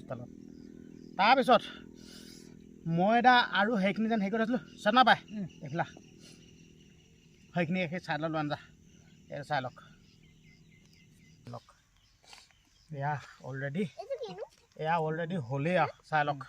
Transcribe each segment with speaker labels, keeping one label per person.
Speaker 1: তেলত তাৰপিছত ময়দা আৰু সেইখিনি যেন হেৰি কৰি আছিলোঁ চাই নাপায় এইফালা সেইখিনি সেই চাই ল'লোঁ আঞ্জা এই চাই লওক এয়া অলৰেডি হ'লেই আৰু চাই লওক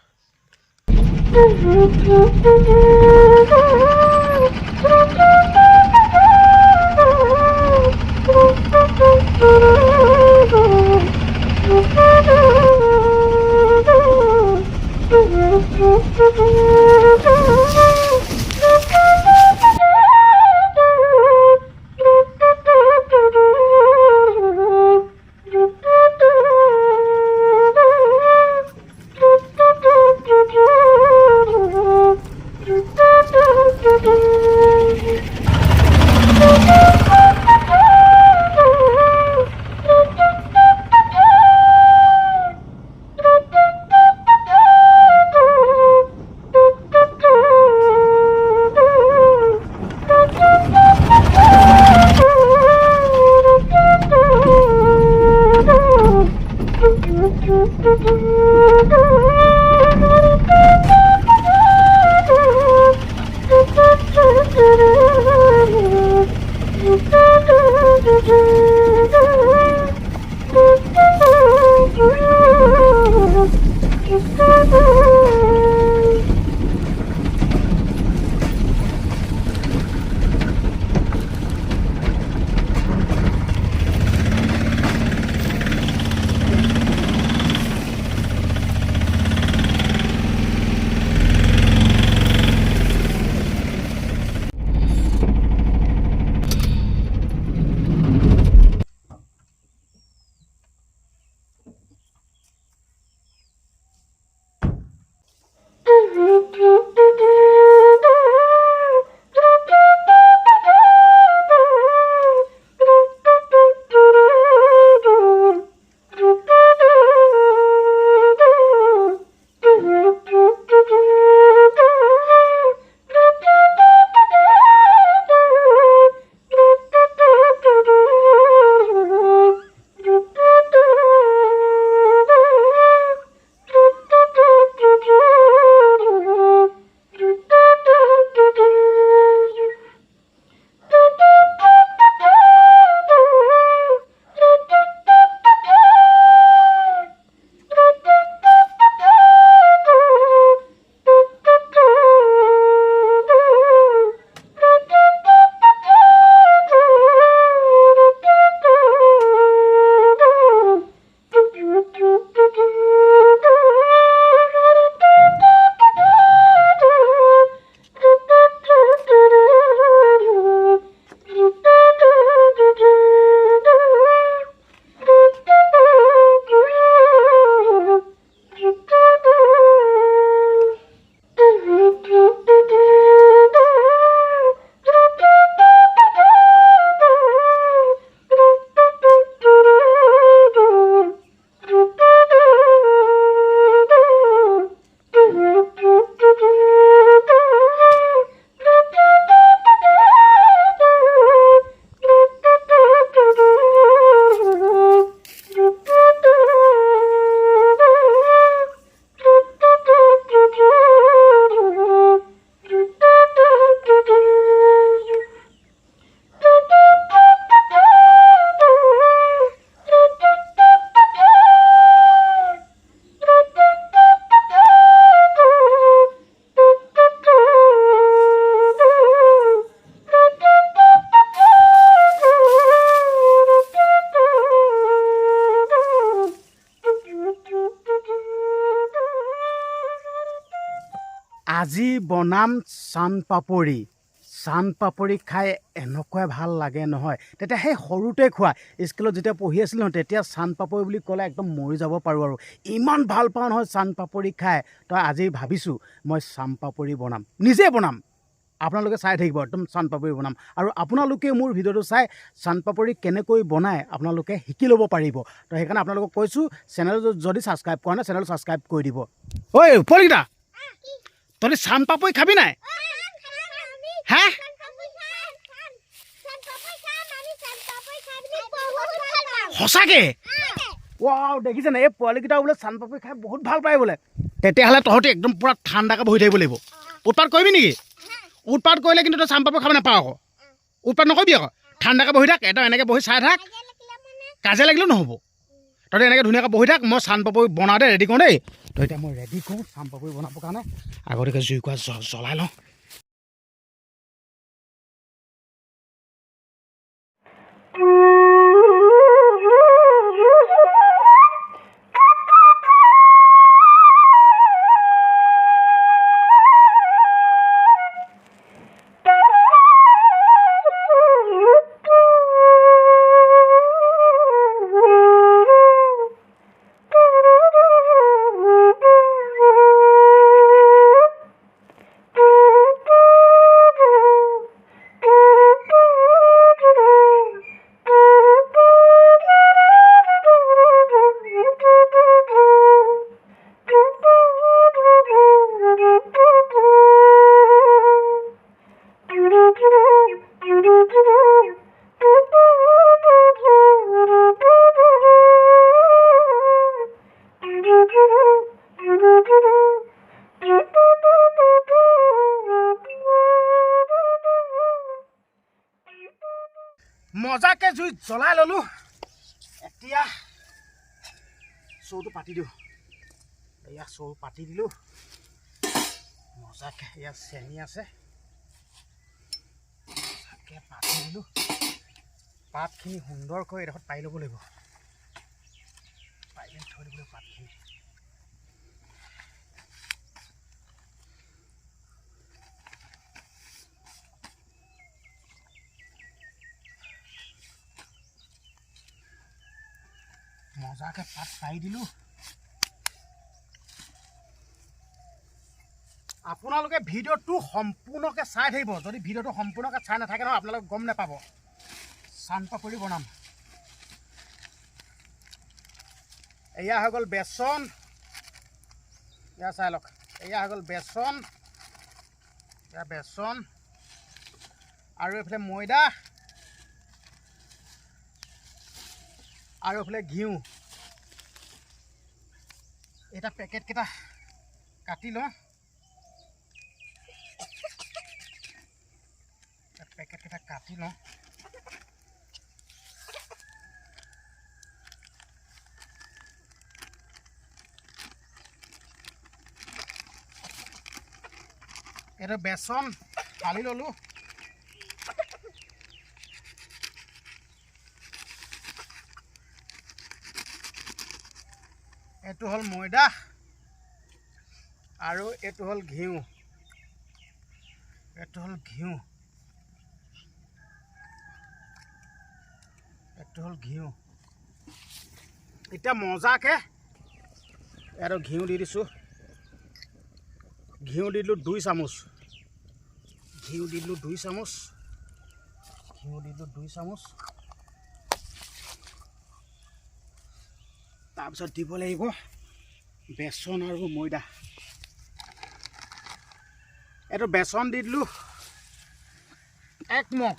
Speaker 1: আজি বনাম চানপাপৰি চানপাপৰি খাই এনেকুৱাই ভাল লাগে নহয় তেতিয়া সেই সৰুতে খোৱা স্কুলত যেতিয়া পঢ়ি আছিলোঁ নহয় তেতিয়া চানপাপৰি বুলি ক'লে একদম মৰি যাব পাৰোঁ আৰু ইমান ভাল পাওঁ নহয় চানপাপৰি খাই তই আজি ভাবিছোঁ মই চানপাপৰি বনাম নিজে বনাম আপোনালোকে চাই থাকিব একদম চানপাপৰি বনাম আৰু আপোনালোকে মোৰ ভিডিঅ'টো চাই চানপাপৰি কেনেকৈ বনায় আপোনালোকে শিকি ল'ব পাৰিব তো সেইকাৰণে আপোনালোকক কৈছোঁ চেনেল যদি ছাবস্ক্ৰাইব কৰা নাই চেনেলটো ছাবস্ক্ৰাইব কৰি দিব ঐ পোৱালিকেইটা তহঁতি চানপাপৰি খাবি নাই হা সঁচাকে ৱাও দেখিছেনে এই পোৱালিকেইটা বোলে চানপাপৰি খাই বহুত ভাল পায় বোলে তেতিয়াহ'লে তহঁতি একদম পূৰা ঠাণ্ডাকৈ বহি থাকিব লাগিব উৎপাত কৰিবি নেকি উৎপাত কৰিলে কিন্তু তই চানপাপৰি খাব নাপাৱ আকৌ উৎপাত নকৰিবি আকৌ ঠাণ্ডাকৈ বহি থাক এটা এনেকৈ বহি চাই থাক কাজিয়া লাগিলেও নহ'ব তহঁতি এনেকৈ ধুনীয়াকৈ বহি থাক মই চানপাপৰি বনাওঁ দে ৰেডি কৰোঁ দেই তই এতিয়া মই ৰেডি কৰোঁ চানপাপৰি বনাবৰ কাৰণে আগতীয়াকৈ জুইকুৰা জ্বলাই লওঁ মজাকে জুই জ্বলাই ললোঁ এতিয়া চৌটো পাতি দিওঁ এয়া চৌ পাতি দিলোঁ মজাকে ইয়াত চেনি আছে মজাকে পাতি দিলোঁ পাতখিনি সুন্দৰকৈ এডোখৰত পাৰি ল'ব লাগিব পাৰি থৈ দিব লাগিব পাতখিনি মজাকে পাত পাৰি দিলোঁ আপোনালোকে ভিডিঅ'টো সম্পূৰ্ণকৈ চাই থাকিব যদি ভিডিঅ'টো সম্পূৰ্ণকৈ চাই নাথাকে নহয় আপোনালোকে গম নাপাব চানপাপৰি বনাম এয়া হৈ গ'ল বেচন এয়া চাই লওক এয়া হৈ গ'ল বেচন এয়া বেচন আৰু এইফালে ময়দা আৰু এইফালে ঘিউ এটা পেকেটকেইটা কাটি লওঁ পেকেটকেইটা কাটি লওঁ এইটো বেচন ঢালি ল'লোঁ এইটো হ'ল ময়দা আৰু এইটো হ'ল ঘিউ এইটো হ'ল ঘিউ এইটো হ'ল ঘিউ এতিয়া মজাকে আৰু ঘিউ দি দিছোঁ ঘিউ দি দিলোঁ 2 চামুচ ঘিউ দি দিলোঁ 2 চামুচ ঘিউ দি দিলোঁ 2 চামুচ তাৰপিছত দিব লাগিব বেচন আৰু ময়দা এইটো বেচন দি দিলোঁ 1 মগ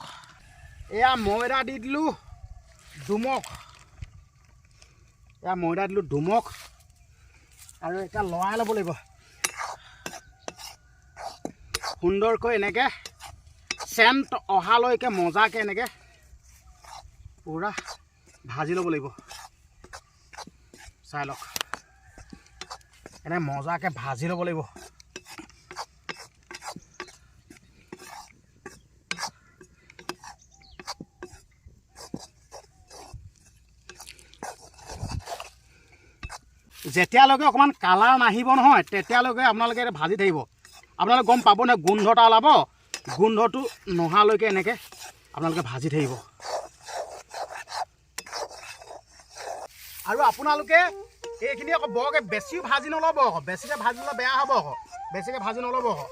Speaker 1: এয়া ময়দা দি দিলোঁ 2 মগ এয়া ময়দা দিলোঁ 2 মগ আৰু এতিয়া লৰাই ল'ব লাগিব সুন্দৰকৈ এনেকৈ চেণ্ট অহালৈকে মজাকৈ এনেকৈ পূৰা ভাজি ল'ব লাগিব চাই লওক এনে মজাকৈ ভাজি ল'ব লাগিব যেতিয়ালৈকে অকণমান কালাৰ নাহিব নহয় তেতিয়ালৈকে আপোনালোকে ভাজি থাকিব আপোনালোকে গম পাব নহয় গোন্ধ এটা ওলাব গোন্ধটো নহালৈকে এনেকৈ আপোনালোকে ভাজি থাকিব আৰু আপোনালোকে এইখিনি আকৌ বৰকৈ বেছিও ভাজি নল'ব আকৌ বেছিকৈ ভাজি ল'লে বেয়া হ'ব আকৌ বেছিকৈ ভাজি নল'ব আকৌ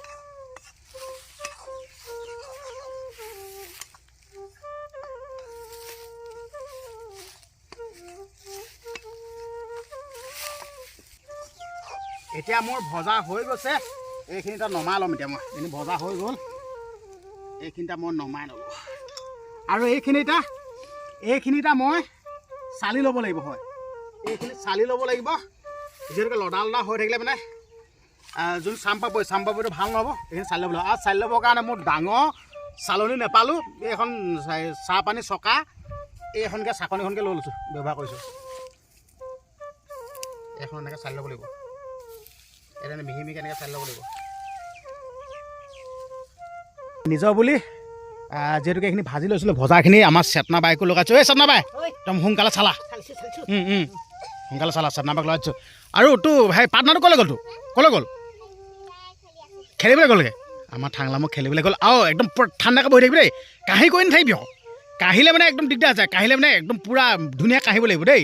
Speaker 1: এতিয়া মোৰ ভজা হৈ গৈছে এইখিনিটা নমাই ল'ম এতিয়া মই এনে ভজা হৈ গ'ল এইখিনিটা মই নমাই ল'লোঁ আৰু এইখিনিটা মই চালি ল'ব লাগিব হয় এইখিনি চালি ল'ব লাগিব যিহেতুকে লদা লদা হৈ থাকিলে মানে যোন চাম্পাপৰিটো ভাল নহ'ব এইখিনি চালি ল'ব লাগিব আৰু চালি ল'বৰ কাৰণে মোৰ ডাঙৰ চালনি নেপালোঁ এইখন চাহ পানী চকা এইখনকৈ চাকনিখনকৈ লৈ লৈছোঁ ব্যৱহাৰ কৰিছোঁ এইখন এনেকৈ চালি ল'ব লাগিব এনে মিহি মিহিকৈ এনেকৈ চালি ল'ব লাগিব নিজৰ বুলি যিহেতুকে এইখিনি ভাজি লৈছিলোঁ ভজাখিনি আমাৰ চেতনা বাইকো লগাইছোঁ এই চেতনা বাই একদম সোনকালে চালা সোনকালে চালা চেতনা বাইক লগাইছোঁ আৰু তোৰ সেই পাৰ্টনাৰটো ক'লৈ গ'ল খেলিবলৈ গ'লগৈ আমাৰ থাংলামক খেলিবলৈ গ'ল আৰু একদম পূৰা ঠাণ্ডাকৈ বহি থাকিবি দেই কাহি কৰি নাথাকিবি আকৌ কাহিলে মানে একদম দিগদাৰ আছে কাহিলে মানে একদম পূৰা ধুনীয়া কাহিব লাগিব দেই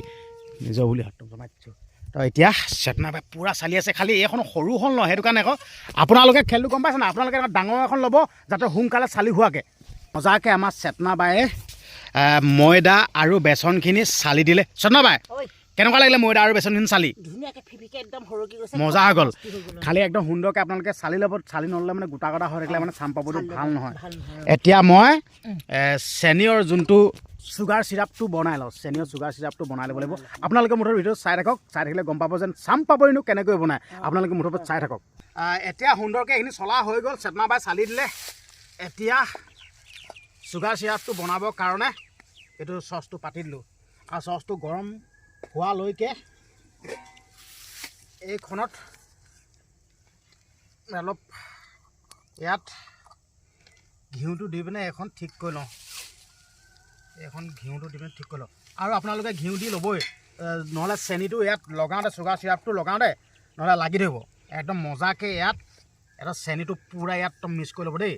Speaker 1: নিজৰ বুলি হাতটো জমাই দিছোঁ তো এতিয়া চেতনা বাই পূৰা চালি আছে খালি এইখন সৰু হ'ল নহয় সেইটো কাৰণে আকৌ আপোনালোকে খেলটো গম পাইছে না আপোনালোকে ডাঙৰ এখন ল'ব যাতে সোনকালে চালি হোৱাকৈ মজাকৈ আমাৰ চেতনা বায়ে ময়দা আৰু বেচনখিনি চালি দিলে চেতনা বাই কেনেকুৱা লাগিলে ময়দা আৰু বেচনখিনি চালি মজা হৈ গ'ল খালি একদম সুন্দৰকৈ আপোনালোকে চালি ল'ব চালি নল'লে মানে গোটা গোটা হৈ থাকিলে মানে চাম্পাপৰিটো ভাল নহয় এতিয়া মই চেনিয়ৰ যোনটো চুগাৰ চিৰাপটো বনাই লওঁ চেনিয়ৰ চুগাৰ চিৰাপটো বনাই ল'ব লাগিব আপোনালোকে মুঠৰ ভিডিঅ' চাই থাকক চাই থাকিলে গম পাব যেন চাম্পাপৰিনো কেনেকৈ বনায় আপোনালোকে মুঠৰ ওপৰত চাই থাকক এতিয়া সুন্দৰকৈ এইখিনি চলা হৈ গ'ল চেতনা বাই চালি দিলে এতিয়া চুগাৰ চিৰাপটো বনাবৰ কাৰণে এইটো চচটো পাতি দিলোঁ আৰু চচটো গৰম হোৱালৈকে এইখনত অলপ ইয়াত ঘিউটো দি পিনে এখন ঠিক কৰি লওঁ এইখন ঘিউটো দি পিনে ঠিক কৰি লওঁ আৰু আপোনালোকে ঘিউ দি ল'বই নহ'লে চেনিটো ইয়াত লগাওঁতে চুগাৰ চিৰাপটো লগাওঁতে নহ'লে লাগি ধৰিব একদম মজাকৈ ইয়াত এটা চেনিটো পূৰা ইয়াত একদম মিক্স কৰি ল'ব দেই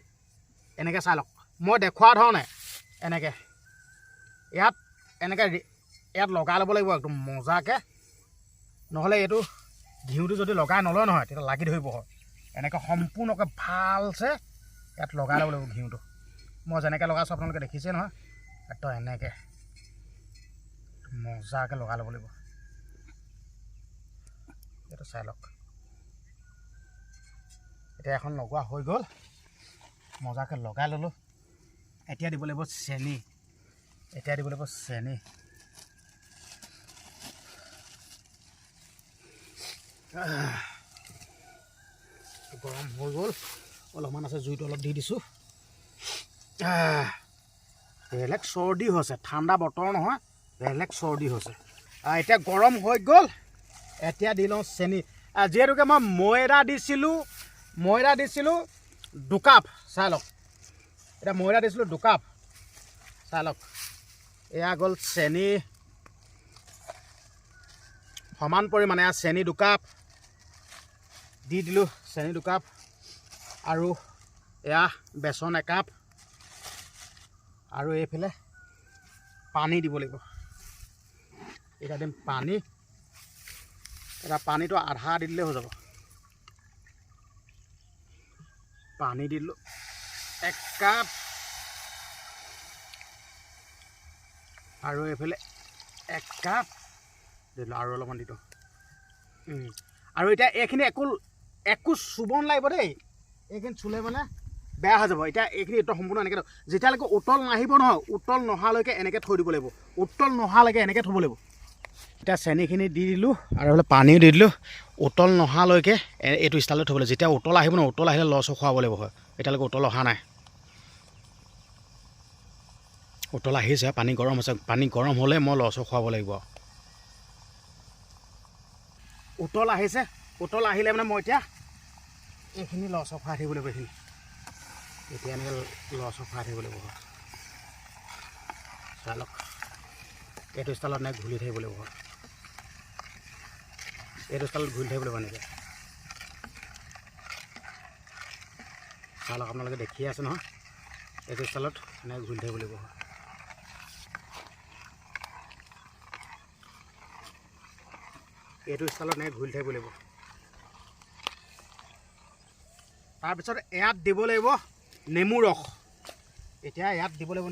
Speaker 1: এনেকৈ চাই লওক মই দেখুওৱা ধৰণে এনেকৈ ইয়াত লগাই ল'ব লাগিব একদম মজাকৈ নহ'লে এইটো ঘিউটো যদি লগাই নলয় নহয় তেতিয়া লাগি ধৰিব হয় এনেকৈ সম্পূৰ্ণকৈ ভালছে ইয়াত লগাই ল'ব লাগিব ঘিউটো মই যেনেকৈ লগাইছোঁ আপোনালোকে দেখিছে নহয় একদম এনেকৈ মজাকৈ লগাই ল'ব লাগিব এইটো চাই লওক এতিয়া এখন লগোৱা হৈ গ'ল মজাকৈ লগাই ল'লোঁ এতিয়া দিব লাগিব চেনি গৰম হৈ গ'ল অলপমান আছে জুইটো অলপ দি দিছোঁ বেলেগ চৰ্দি হৈছে ঠাণ্ডা বতৰ নহয় বেলেগ চৰ্দি হৈছে এতিয়া গৰম হৈ গ'ল এতিয়া দি লওঁ চেনি যিহেতুকে মই ময়দা দিছিলোঁ 2 কাপ চাই লওক এতিয়া ময়দা দিছিলোঁ 2 কাপ চাই লওক এয়া গ'ল চেনি সমান পৰিমাণে চেনি 2 কাপ দি দিলোঁ চেনি 2 কাপ আৰু এয়া বেচন 1 কাপ আৰু এইফালে পানী দিব লাগিব এতিয়া দিম পানী এটা পানীটো আধা দি দিলে হৈ যাব পানী দি দিলোঁ 1 কাপ আৰু এইফালে 1 কাপ দিলোঁ আৰু অলপমান দি দিওঁ আৰু এতিয়া এইখিনি একো চুব নালাগিব দেই এইখিনি চুলে মানে বেয়া হৈ যাব এতিয়া এইখিনি একদম সম্পূৰ্ণ এনেকৈ যেতিয়ালৈকে উতল নাহিব নহয় উতল নহালৈকে এনেকৈ থৈ দিব লাগিব উতল নহালৈকে এনেকৈ থ'ব লাগিব এতিয়া চেনিখিনি দি দিলোঁ আৰু এইফালে পানীও দি দিলোঁ উতল নহালৈকে এইটো ষ্টাইলত থ'ব লাগিব যেতিয়া উতল আহিব ন উতল আহিলে লচো খুৱাব লাগিব হয় এতিয়ালৈকে উতল অহা নাই উতল আহিছে পানী গৰম হৈছে পানী গৰম হ'লে মই লচো খুৱাব লাগিব উতল আহিছে উতল আহিলে মানে মই এতিয়া এইখিনি লচো খুৱাই থাকিব লাগিব এইখিনি এতিয়া এনেকৈ লচো খুৱাই থাকিব লাগিব চাই লওক এইটো ষ্টাইলত এনেকৈ ঘূলি থাকিব লাগিব এইটো ষ্টাইলত ঘূলি থাকিব লাগিব এনেকৈ চাই লওক আপোনালোকে দেখিয়ে আছে নহয় এইটো ষ্টাইলত এনেকৈ ঘূলি থাকিব লাগিব এইটো ষ্টাইলত এনেকৈ ঘূলি থাকিব লাগিব তাৰপিছত ইয়াত দিব লাগিব নেমু ৰস এতিয়া ইয়াত দিব লাগিব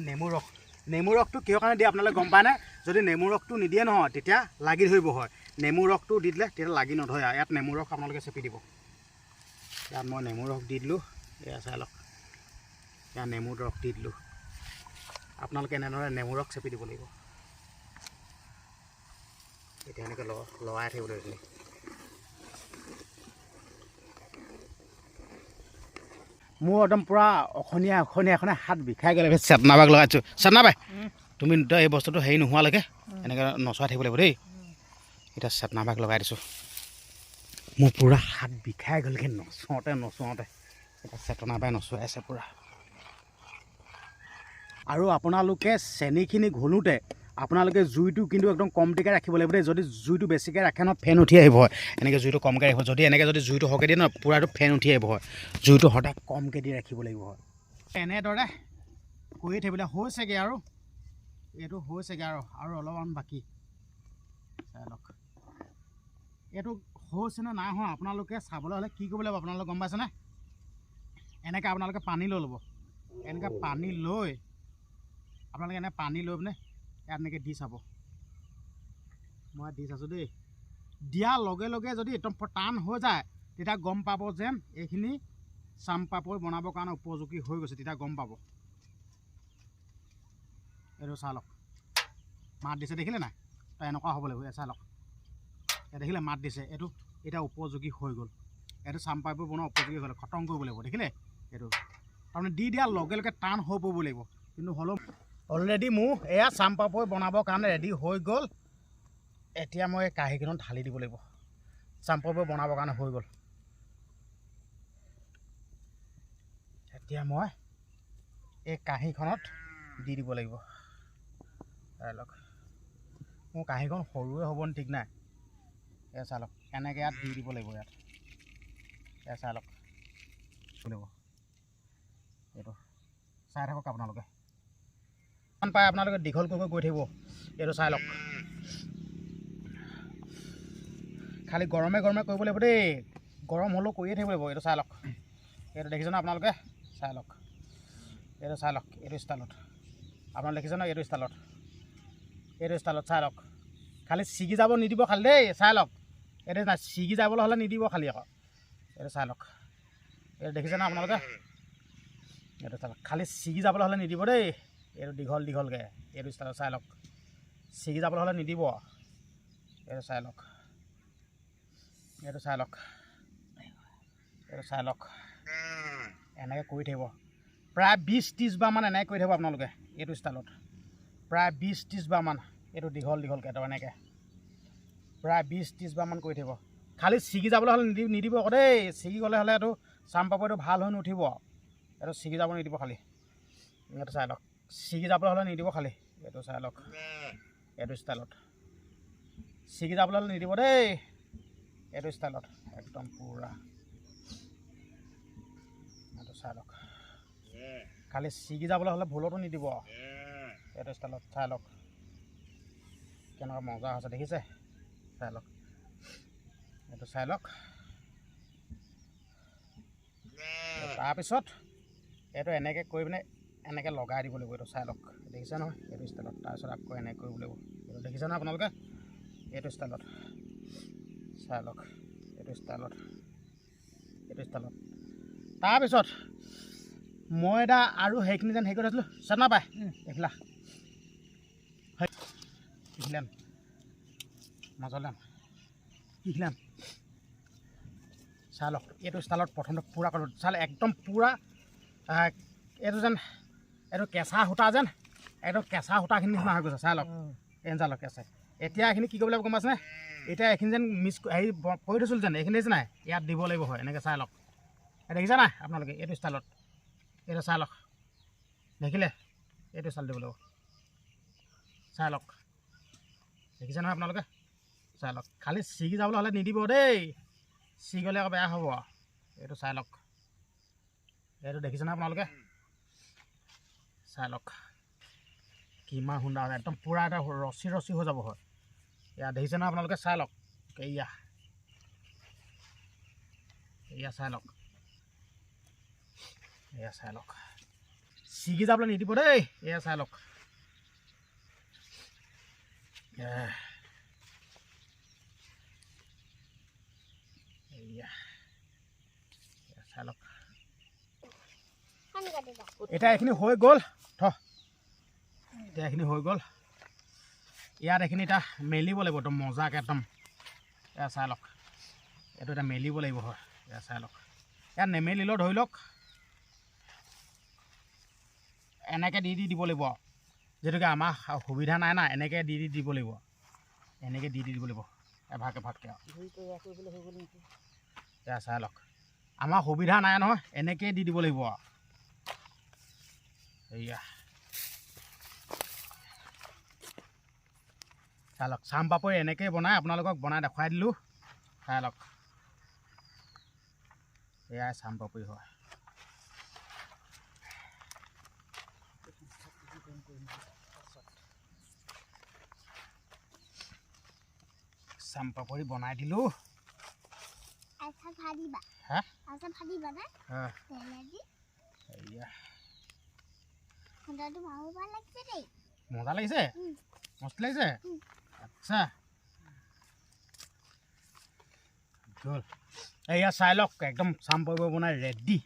Speaker 1: নেমু ৰসটো কিহৰ কাৰণে দিয়ে আপোনালোকে গম পায় নাই যদি নেমু ৰসটো নিদিয়ে নহয় তেতিয়া লাগি ধৰিব হয় নেমু ৰসটো দি দিলে তেতিয়া লাগি নধৰে ইয়াত নেমু ৰস আপোনালোকে চেপি দিব ইয়াত মই নেমু ৰস দি দিলোঁ এয়া চাই লওক ইয়াত নেমু ৰস দি দিলোঁ আপোনালোকে এনেদৰে নেমু ৰস চেপি দিব লাগিব এতিয়া এনেকৈ লৰাই থাকিব লাগিব। মোৰ একদম পূৰা অখনীয়া এখনে হাত বিষাই গ'লে চেতনা বাগ লগাইছোঁ। চেতনা বাই তুমি এই বস্তুটো হেৰি নোহোৱালৈকে এনেকৈ নচুৱাই থাকিব লাগিব দেই। এতিয়া চেতনা বাগ লগাই দিছোঁ। মোৰ পূৰা হাত বিষাই গ'লগৈ নচুৱাওঁতে এতিয়া চেতনা বাই নচুৱাই আছে পূৰা। আৰু আপোনালোকে চেনিখিনি ঘোলোতে আপোনালোকে জুইটো কিন্তু একদম কমটিকৈ ৰাখিব লাগিব দেই। যদি জুইটো বেছিকৈ ৰাখে ন ফেন উঠি আহিব হয়। এনেকৈ জুইটো কমকৈ ৰাখিব। যদি জুইটো সৰহকৈ দিয়ে ন পূৰাটো ফেন উঠি আহিব হয়। জুইটো সদায় কমকৈ দি ৰাখিব লাগিব হয়। এনেদৰে কৰি থাকিবলৈ হৈছেগৈ আৰু এইটো হৈছেগৈ আৰু অলপমান বাকী চাই লওক। এইটো হৈছেনে নাই হোৱা আপোনালোকে চাবলৈ হ'লে কি কৰিব লাগিব আপোনালোকে গম পাইছেনে? এনেকৈ আপোনালোকে পানী লৈ ল'ব। এনেকৈ পানী লৈ আপোনালোকে পানী লৈ পিনে ইয়াত এনেকৈ দি চাব। মই দি চাইছোঁ দেই। দিয়াৰ লগে লগে যদি একদম টান হৈ যায় তেতিয়া গম পাব যেন এইখিনি চাম পাপৰি বনাবৰ কাৰণে উপযোগী হৈ গৈছে। তেতিয়া গম পাব। এইটো চাই লওক মাত দিছে দেখিলে নাই? তো এনেকুৱা হ'ব লাগিব। চাই লওক দেখিলে মাত দিছে। এইটো এতিয়া উপযোগী হৈ গ'ল। এইটো চাম পাপৰি বনোৱা উপযোগী হ'লে খতম কৰিব লাগিব। দেখিলে এইটো তাৰমানে দি দিয়াৰ লগে লগে টান হৈ পৰিব লাগিব। কিন্তু হ'লেও অলৰেডি মোৰ এয়া চাম পাপৰি বনাবৰ কাৰণে ৰেডি হৈ গ'ল। এতিয়া মই এই কাঁহীখনত ঢালি দিব লাগিব। চাম পাপৰি বনাবৰ কাৰণে হৈ গ'ল। এতিয়া মই এই কাঁহীখনত দি দিব লাগিব। চাই লওক মোৰ কাঁহীখন সৰুৱে হ'ব নি ঠিক নাই। এয়া চাই লওক এনেকৈ ইয়াত দি দিব লাগিব। এয়া চাই লওক এইটো চাই থাকক আপোনালোকে। পায় আপোনালোকে দীঘল কৰি গৈ থাকিব। এইটো চাই লওক খালি গৰমে কৰিব লাগিব দেই। গৰম হ'লেও কৰিয়ে থাকিব লাগিব। এইটো চাই লওক। এইটো দেখিছেনে আপোনালোকে? চাই লওক এইটো চাই লওক। এইটো ষ্টাইলত আপোনালোকে দেখিছেনে? এইটো ষ্টাইলত চাই লওক। খালি ছিগি যাব নিদিব খালি দেই। চাই লওক এইটো নাই ছিগি যাবলৈ হ'লে নিদিব খালি আকৌ। এইটো চাই লওক। এইটো দেখিছেনে আপোনালোকে? এইটো চাই লওক খালি ছিগি যাবলৈ হ'লে নিদিব দেই। এইটো দীঘলকৈ এইটো ষ্টাইলত চাই লওক। ছিগি যাবলৈ হ'লে নিদিব। এইটো চাই লওক। এইটো চাই লওক। এইটো চাই লওক। এনেকৈ কৰি থাকিব প্ৰায় 20-30 বাৰমান এনেকৈ কৰি থাকিব আপোনালোকে। এইটো ষ্টাইলত প্ৰায় 20-30 বাৰমান এইটো দীঘলকৈ তো এনেকৈ প্ৰায় 20-30 বাৰমান কৰি থাকিব। খালি ছিগি যাবলৈ হ'লে নিদিব আকৌ দেই। ছিগি গ'লে হ'লে এইটো চাম পাপৰিটো ভাল হৈ নুঠিব। এইটো ছিগি যাব নিদিব খালি। এইটো চাই লওক ছিগি যাবলৈ হ'লে নিদিব খালি। এইটো চাই লওক এইটো ষ্টাইলত ছিগি যাবলৈ হ'লে নিদিব দেই। এইটো ষ্টাইলত একদম পূৰা এইটো চাই লওক খালি ছিগি যাবলৈ হ'লে ভুলতো নিদিব। এইটো ষ্টাইলত চাই লওক কেনেকুৱা মজা হৈছে দেখিছে? চাই লওক এইটো চাই লওক। তাৰপিছত এইটো এনেকৈ কৰি পিনে এনেকৈ লগাই দিব লাগিব। এইটো চাই লওক দেখিছে নহয়? এইটো ষ্টাইলত তাৰপিছত আকৌ এনেকৈ কৰিব লাগিব। এইটো দেখিছে নহয় আপোনালোকে? এইটো ষ্টাইলত চাই লওক। এইটো ষ্টাইলত তাৰপিছত মই এটা আৰু সেইখিনি যেন হেৰি কৰি আছিলোঁ। চেতনা পায় এইখিলা মাজলৈ এইখিলাম চাই লওক। এইটো ষ্টাইলত প্ৰথমতে পূৰা কৰোঁ। চালে একদম পূৰা এইটো যেন এইটো কেঁচা সূতা যেন একদম কেঁচা সূতাখিনি নিচিনা হৈ গৈছে। চাই লওক চাই লওক কেঁচা। এতিয়া এইখিনি কি কৰিব লাগিব গম পাইছেনে? এতিয়া এইখিনি যেন হেৰি কৰি থৈছিলোঁ যেন এইখিনি দেখিছে নাই? ইয়াত দিব লাগিব হয় এনেকৈ চাই লওক। দেখিছে নাই আপোনালোকে? এইটো ষ্টাইলত এইটো চাই লওক দেখিলে? এইটো ষ্টাইল দিব লাগিব। চাই লওক দেখিছে নহয় আপোনালোকে? চাই লওক খালি ছিগি যাবলৈ হ'লে নিদিব দেই। ছিগি গ'লে আকৌ বেয়া হ'ব। এইটো চাই লওক। এইটো দেখিছে নহয় আপোনালোকে? চাই লওক কিমান সুন্দৰ একদম পূৰা এটা ৰছী হৈ যাব হয়। এয়া দেখিছে নহয় আপোনালোকে? চাই লওক এয়া চাই লওক। এয়া চাই লওক ছিগি যাবলৈ নিদিব দেই। এয়া চাই লওক চাই লওক। এতিয়া এইখিনি হৈ গ'ল। এতিয়া এইখিনি হৈ গ'ল। ইয়াত এইখিনি এতিয়া মেলিব লাগিব একদম মজাকৈ একদম এয়া চাই লওক এইটো এতিয়া মেলিব লাগিব হয় এয়া চাই লওক ইয়াত নেমেলিলেও ধৰি লওক এনেকৈ দি দিব লাগিব যিহেতুকে আমাৰ সুবিধা নাই না এনেকৈ দি দিব লাগিব এনেকৈ দি দিব লাগিব এভাগ এভাগকৈ এয়া চাই লওক আমাৰ সুবিধা নাই নহয় এনেকৈয়ে দি দিব লাগিব এয়া চাই লওক চাম পাপৰি এনেকৈয়ে বনাই আপোনালোকক বনাই দেখুৱাই দিলোঁ চাই লওক এয়াই চাম পাপৰি হয় চাম পাপৰি বনাই দিলোঁ মজা লাগিছে মস্ত লাগিছে আচ্ছা এয়া চাই লওক একদম চাম পাপৰি বনাই ৰেডি